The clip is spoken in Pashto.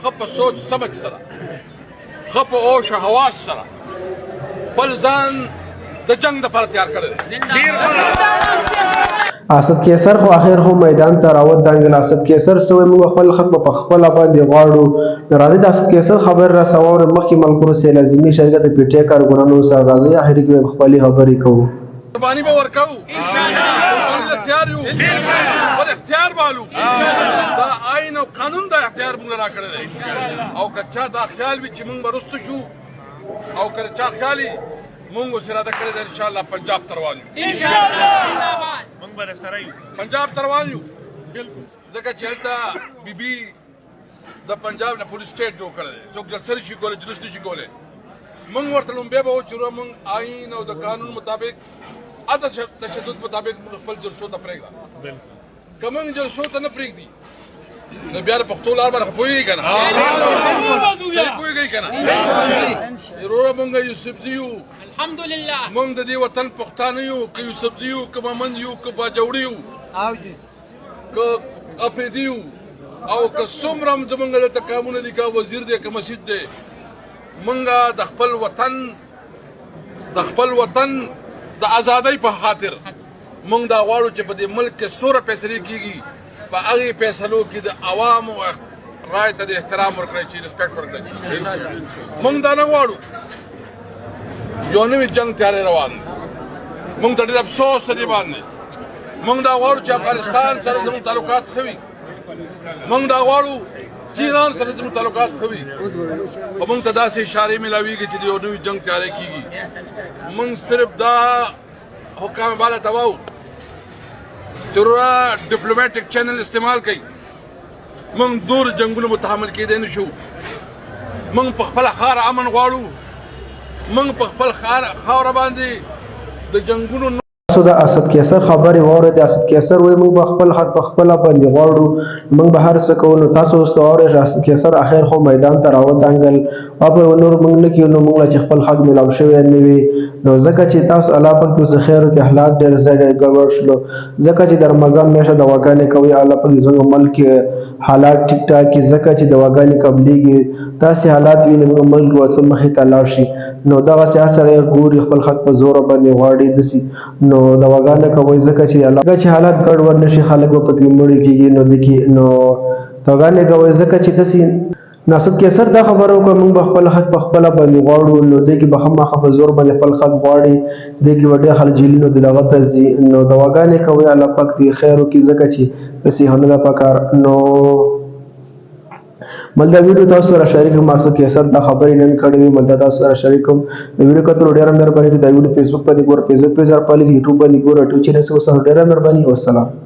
خپ سوچ سمجھ سره خپ او شهوات سره بل ځان د جنگ د پر تیار کړل اسد کیسر خو اخر خو میدان ته راوت دانګل اسد کیسر سوې موږ خپل خط په خپل باندې غواړو راځي د اسد کیسر خبر را سوار مخکې ملکرو سه لازمي شرکت پیټه کارګرانو سره راځي اخر کې خپل خبرې کوو قرباني به ورکو ان شاء الله تیار یو پر اختیار والو دا آئین او قانون دا اختیار موږ را کړل او کچا دا خیال وی چې موږ ورستو شو او کچا خیالي موږ سره دا کړی ان شاء الله پنجاب تروان ان شاء الله موږ به سره یو پنجاب تروان یو بالکل ځکه چې هلته بیبي د پنجاب نه پولیس سټیټ جوړ کړی څوک جلسه شي کولای جلوس شي کولای موږ ورته لومبه به وچورو موږ آئین او د قانون مطابق اته تشدد مطابق خپل جلسو ته پرېږدو که موږ جلسو ته نه پرېږدي نو بیا د پښتو لار باندې پوهېږي که نه پوهېږئ که نه وروره موږ یوسفزي یو الحمدلله موږ د دې وطن پښتانه یو که یوسفزي یو که ممند یو که باجوړي یو که اپریدي یو او که څومره هم زموږ دلته کامونه دي که وزیر دی که مسجد دی موږ د خپل وطن د ازادۍ په خاطر موږ دا غواړو چې په دې ملک کې څومره فیصلې کېږي په هغې فیصلو کې د عوامو رای ته د احترام ورکړی شي رسپیکټ ورکړی شي موږ دا نه غواړو یو نوی جنګ تیاری روان دی موږ ته ډېر افسوس د دې باندې موږ دا غواړو چې افغانستان سره زموږ تعلقات ښه وي موږ دا غواړو چې ایران سره زموږ تعلقات ښه وي خو موږ ته داسې اشارې میلاویږي چې د یو نوي جنګ تیاری کېږي موږ صرف دا حکام بالا ته وایو چې وروره ډیپلوماټیک چینل استعمال کوي موږ دور جنګونو متحمل کېدی نه شو موږ په خپله خاوره امن غواړو موږ په خپل خاوره باندې د جنګونو تاسو د اسد کیسر خبرې واورئ د اسد کیسر وایي موږ به خپل حق په خپله باندې غواړو موږ به هر څه کوو نو تاسو اوس واورئ اسد کیسر اخر خو میدان ته راودانګل او به نور موږ نه کیو نو موږ چې خپل حق میلاو شوی نه وي نو ځکه چې تاسو الله پاک تاسو خیر کې حالات ډېر زیات ګډوډ شلو ځکه چې د رمضان میاشت دواګانې کوي الله پاک زموږ ملک حالات ټیک ټاک کې ځکه چې دواګانې قبلېږي داسې حالات وي نو ملک څه مخې ته لاړ شي نو دغسې هر سړی ګوري خپل حق په زوره باندې غواړي داسې نو دواګانې کوئ ځکه چې حالات ګډوډ نه شي خلک به پکې مړي کېږي نو دواګانې کوئ ځکه چې داسې اسد کیسر دا خبره وکړه موږ به خپل حق په خپله باندې غواړو نو دې کې به خامخا په زور باندې خپل حق غواړي دې کې به ډېر خلک جیلونو د دغه ته ځي نو دواګانې کوئ الله پاک دې خیر وکړي ځکه چې داسې هم نه ده پکار نو بل دا ویډیو تاسو سره شریک کوم اسد کیسر دا خبرې نن کړې وي بل دا تاسو سره شریک کوم د ویډیو کتلو ډېره مهرباني دا ویډیو فیسبوک باندې ګوره فیسبوک پیج پالي یوټیوب باندې ګوره ټیوب چینل سره ډېره مهرباني والسلام